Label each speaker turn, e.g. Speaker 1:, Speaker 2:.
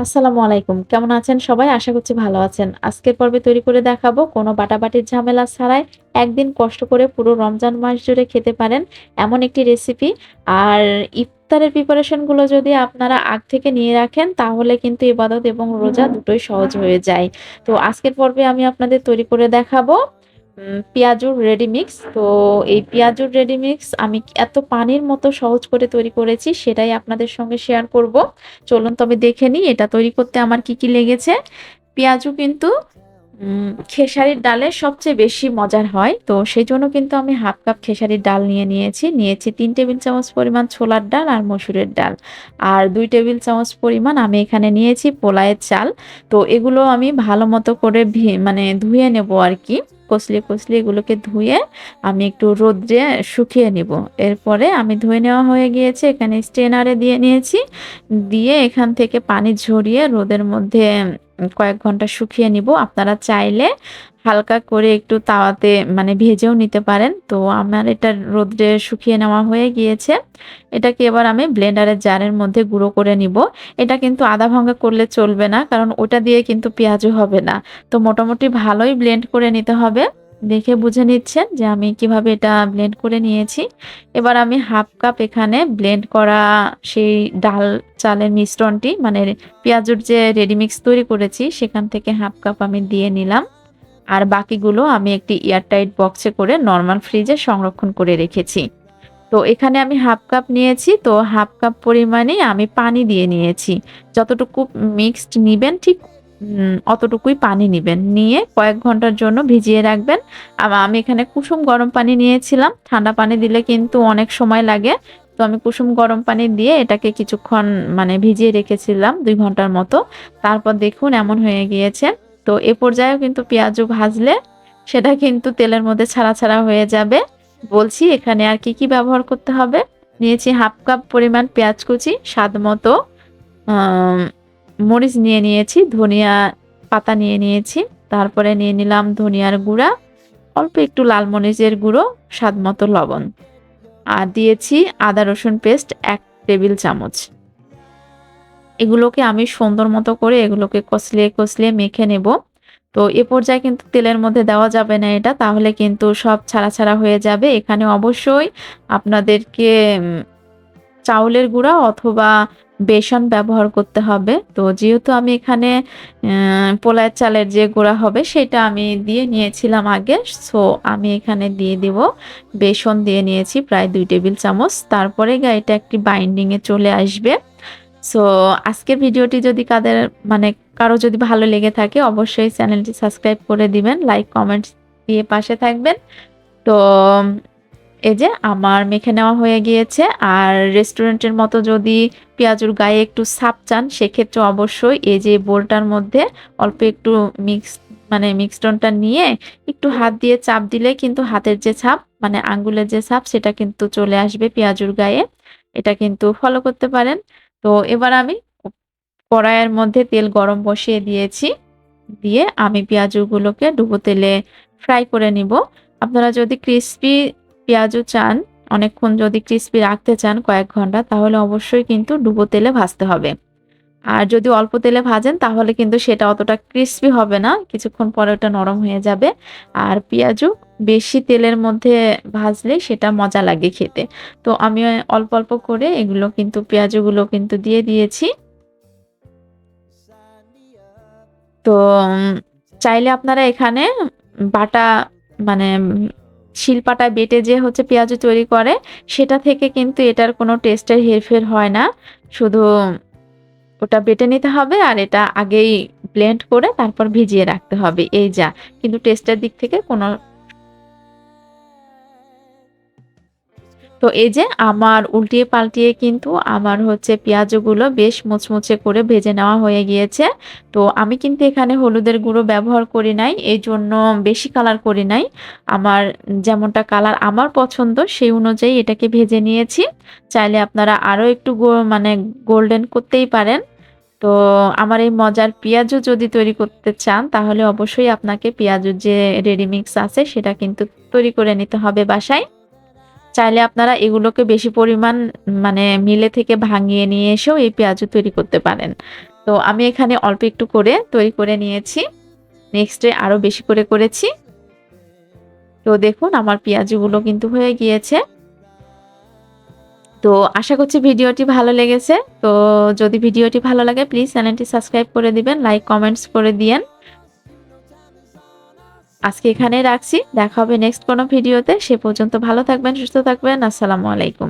Speaker 1: আসসালামু আলাইকুম। কেমন আছেন সবাই? আশা করছি ভালো আছেন। আজকের পর্বে তৈরি করে দেখাবো কোনো বাটাবাটির ঝামেলা ছাড়াই একদিন কষ্ট করে পুরো রমজান মাস জুড়ে খেতে পারেন এমন একটি রেসিপি। আর ইফতারের প্রিপারেশন গুলো যদি আপনারা আগ থেকে নিয়ে রাখেন তাহলে কিন্তু ইবাদত এবং রোজা দুটোই সহজ হয়ে যায়। তো আজকের পর্বে আমি আপনাদের তৈরি করে দেখাবো পেঁয়াজুর রেডি মিক্স। তো এই পেঁয়াজুর রেডি মিক্স আমি এত পানির মতো সহজ করে তৈরি করেছি সেটাই আপনাদের সঙ্গে শেয়ার করব। চলুন তবে দেখে নিই এটা তৈরি করতে আমার কি লেগেছে। পেঁয়াজু কিন্তু খেসারির ডালের সবচেয়ে বেশি মজার হয়। তো সেজন্য কিন্তু আমি হাফ কাপ খেসারির ডাল নিয়েছি ৩ টেবিল চামচ পরিমাণ ছোলার ডাল আর মসুরের ডাল। আর ২ টেবিল চামচ পরিমাণ আমি এখানে নিয়েছি পোলায়ের চাল। তো এগুলো আমি ভালো মতো করে মানে ধুয়ে নেব আরকি। কচলিয়ে এগুলোকে ধুয়ে আমি একটু রোদ্রে শুকিয়ে নিব। এরপরে আমি ধুয়ে নেওয়া হয়ে গিয়েছে, এখানে স্ট্রেনারে দিয়ে নিয়েছি। দিয়ে এখান থেকে পানি ঝরিয়ে রোদের মধ্যে কয়েক ঘন্টা শুকিয়ে নিব। আপনারা চাইলে হালকা করে একটু তাওয়াতে মানে ভেজেও নিতে পারেন। তো আমার এটা রোদ্রে শুকিয়ে নেওয়া হয়ে গিয়েছে। এটাকে এবার আমি ব্লেন্ডারের জারের মধ্যে গুঁড়ো করে নিব। এটা কিন্তু আধা ভাঙা করলে চলবে না, কারণ ওটা দিয়ে কিন্তু পেঁয়াজু হবে না। তো মোটামুটি ভালোই ব্লেন্ড করে নিতে হবে। দেখে বুঝে নিচ্ছেন যে আমি কিভাবে এটা ব্লেন্ড করে নিয়েছি। এবার আমি হাফ কাপ এখানে ব্লেন্ড করা সেই ডাল চালের মিশ্রণটি মানে পেঁয়াজুর যে রেডি মিক্স তৈরি করেছি সেখান থেকে হাফ কাপ আমি দিয়ে নিলাম। আর বাকিগুলো আমি একটি এয়ারটাইট বক্সে করে নরমাল ফ্রিজে সংরক্ষণ করে রেখেছি। তো এখানে আমি হাফ কাপ নিয়েছি, তো হাফ কাপ পরিমাণেই আমি পানি দিয়ে নিয়েছি। যতটুকু মিক্সড নিবেন ঠিক অতটুকুই পানি নিবেন। নিয়ে কয়েক ঘন্টার জন্য ভিজিয়ে রাখবেন। আমি এখানে কুসুম গরম পানি নিয়েছিলাম। ঠান্ডা পানি দিলে কিন্তু অনেক সময় লাগে। তো আমি কুসুম গরম পানি দিয়ে এটাকে কিছুক্ষণ মানে ভিজিয়ে রেখেছিলাম ২ ঘন্টার মতো। তারপর দেখুন এমন হয়ে গিয়েছে। তো এ পর্যায়েও কিন্তু পেঁয়াজু ভাজলে সেটা কিন্তু তেলের মধ্যে ছাড়া হয়ে যাবে। বলছি এখানে আর কি ব্যবহার করতে হবে। নিয়েছি হাফ কাপ পরিমাণ পেঁয়াজ কুচি, স্বাদ মতো আম মরিচ নিয়েছি, ধনিয়া পাতা নিয়েছি। তারপরে নিয়ে নিলাম ধনিয়ার গুঁড়া, অল্প একটু লাল মরিচের গুঁড়ো, স্বাদ মতো লবণ। আর দিয়েছি আদা রসুন পেস্ট ১ টেবিল চামচ। এগুলোকে আমি সুন্দর মতো করে এগুলোকে কষলিয়ে মেখে নেব। তো এ পর্যায়ে কিন্তু তেলের মধ্যে দেওয়া যাবে না এটা, তাহলে কিন্তু সব ছাড়া হয়ে যাবে। এখানে অবশ্যই আপনাদেরকে উম চাউলের গুঁড়া অথবা বেসন ব্যবহার করতে হবে। তো যেহেতু আমি এখানে পোলার চালের যে গুঁড়া হবে সেটা আমি দিয়ে নিয়েছিলাম আগে। সো আমি এখানে দিয়ে দিব বেসন দিয়ে নিয়েছি প্রায় ২ টেবিল চামচ। তারপরে এটা একটি বাইন্ডিং এ চলে আসবে। সো আজকের ভিডিওটি যদি মানে কারো যদি ভালো লেগে থাকে অবশ্যই চ্যানেলটি সাবস্ক্রাইব করে দিবেন। লাইক, কমেন্টস দিয়ে পাশে থাকবেন। তো এই যে আমার মেখে নেওয়া হয়ে গিয়েছে। আর রেস্টুরেন্টের মতো যদি পেঁয়াজুর গায়ে একটু ছাপ চান সেক্ষেত্রে অবশ্যই এই যে বোলটার মধ্যে অল্প একটু মানে মিক্সডনটা নিয়ে একটু হাত দিয়ে চাপ দিলে কিন্তু হাতের যে ছাপ মানে আঙ্গুলের যে ছাপ সেটা কিন্তু চলে আসবে পেঁয়াজুর গায়ে। এটা কিন্তু ফলো করতে পারেন। তো এবার আমি কড়াইয়ের মধ্যে তেল গরম বসিয়ে দিয়েছি। দিয়ে আমি পেঁয়াজুগুলোকে ডুবো তেলে ফ্রাই করে নিব। আপনারা যদি ক্রিসপি পেঁয়াজু চান, অনেকক্ষণ যদি ক্রিসপি রাখতে চান কয়েক ঘন্টা তাহলে অবশ্যই কিন্তু ডুবো তেলে ভাজতে হবে। আর যদি অল্প তেলে ভাজেন তাহলে কিন্তু সেটা অতটা ক্রিসপি হবে না। কিছুক্ষণ পরে ওটা নরম হয়ে যাবে। আর পেঁয়াজু বেশি তেলের মধ্যে ভাজলে সেটা মজা লাগে খেতে। তো আমি অল্প করে এগুলো কিন্তু পেঁয়াজুগুলো কিন্তু দিয়ে দিয়েছি। তো চাইলে আপনারা এখানে বাটা মানে শিলপাটায় বেটে যে হচ্ছে পেঁয়াজু তৈরি করে সেটা থেকে কিন্তু এটার কোনো টেস্টের হেরফের হয় না। শুধু ওটা বেটে নিতে হবে আর এটা আগেই ব্লেন্ড করে তারপর ভিজিয়ে রাখতে হবে। এই যা। কিন্তু টেস্টের দিক থেকে কোনো তো এই যে আমার উল্টিয়ে পাল্টিয়ে কিন্তু আমার হচ্ছে পেঁয়াজগুলো বেশ মুচমুচে করে ভেজে নেওয়া হয়ে গিয়েছে। তো আমি কিন্তু এখানে হলুদের গুঁড়ো ব্যবহার করি নাই। এজন্য বেশি কালার করি নাই। আমার যেমনটা কালার আমার পছন্দ সেই অনুযায়ী এটাকে ভেজে নিয়েছি। চাইলে আপনারা আরো একটু মানে গোল্ডেন করতেই পারেন। তো আমার এই মজার পেঁয়াজু যদি তৈরি করতে চান তাহলে অবশ্যই আপনাকে পেঁয়াজুর যে রেডি মিক্স আছে সেটা কিন্তু তৈরি করে নিতে হবে বাসায়। চাইলে আপনারা এগুলোকে বেশি পরিমাণ মানে মিলে থেকে ভাঙিয়ে নিয়ে এসেও এই পেঁয়াজু তৈরি করতে পারেন। তো তো আমি এখানে অল্প একটু করে তৈরি করে নিয়েছি। নেক্সট ডে আরো বেশি করে করেছি। তো দেখুন আমার পেঁয়াজুগুলো কিন্তু হয়ে গিয়েছে। তো আশা করছি ভিডিওটি ভালো লেগেছে। তো যদি ভিডিওটি ভালো লাগে প্লিজ চ্যানেলটি সাবস্ক্রাইব করে দিবেন, লাইক কমেন্টস করে দিয়েন। আজকে এখানেই রাখছি। দেখা হবে নেক্সট কোনো ভিডিওতে। সে পর্যন্ত ভালো থাকবেন, সুস্থ থাকবেন। আসসালামু আলাইকুম।